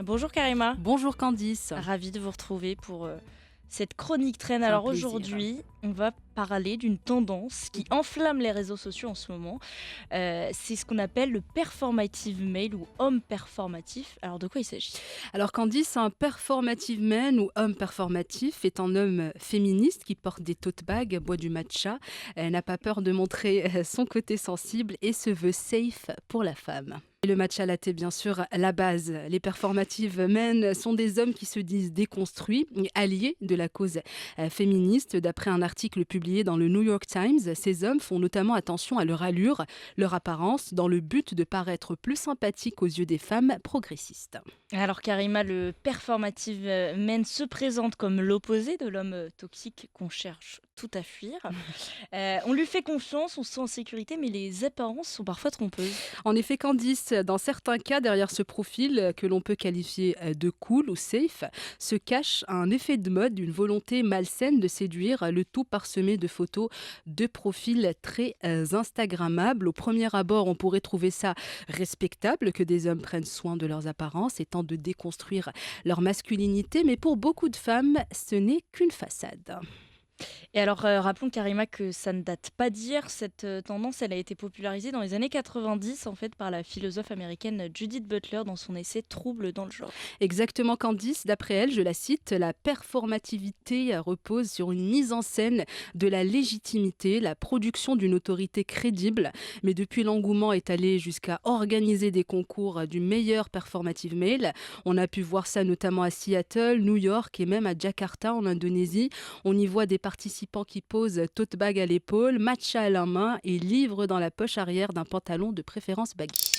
Bonjour Karima, Bonjour Candice, ravie de vous retrouver pour cette chronique traîne. c'est un Alors plaisir. aujourd'hui, on va parler d'une tendance qui enflamme les réseaux sociaux en ce moment. C'est ce qu'on appelle le performative male ou homme performatif. Alors de quoi il s'agit? Alors Candice, un performative man ou homme performatif est un homme féministe qui porte des tote bags, boit du matcha, n'a pas peur de montrer son côté sensible et se veut safe pour la femme. Et le matcha latte, bien sûr, la base. Les performative men sont des hommes qui se disent déconstruits, alliés de la cause féministe. D'après un article publié dans le New York Times, ces hommes font notamment attention à leur allure, leur apparence, dans le but de paraître plus sympathiques aux yeux des femmes progressistes. Alors Karima, le performative man se présente comme l'opposé de l'homme toxique qu'on cherche tout à fuir. On lui fait confiance, on se sent en sécurité, mais les apparences sont parfois trompeuses. En effet, Candice, dans certains cas, derrière ce profil que l'on peut qualifier de cool ou safe, se cache un effet de mode, une volonté malsaine de séduire, le tout parsemé de photos de profils très Instagrammables. Au premier abord, on pourrait trouver ça respectable que des hommes prennent soin de leurs apparences et tentent de déconstruire leur masculinité, mais pour beaucoup de femmes, ce n'est qu'une façade. Et alors, rappelons Karima que ça ne date pas d'hier. Cette tendance, elle a été popularisée dans les années 90 en fait par la philosophe américaine Judith Butler dans son essai Troubles dans le genre. Exactement, Candice. D'après elle, je la cite, la performativité repose sur une mise en scène de la légitimité, la production d'une autorité crédible. Mais depuis l'engouement est allé jusqu'à organiser des concours du meilleur performative male. On a pu voir ça notamment à Seattle, New York et même à Jakarta en Indonésie. On y voit des participants qui posent tote bag à l'épaule, matcha à la main et livre dans la poche arrière d'un pantalon de préférence baggy.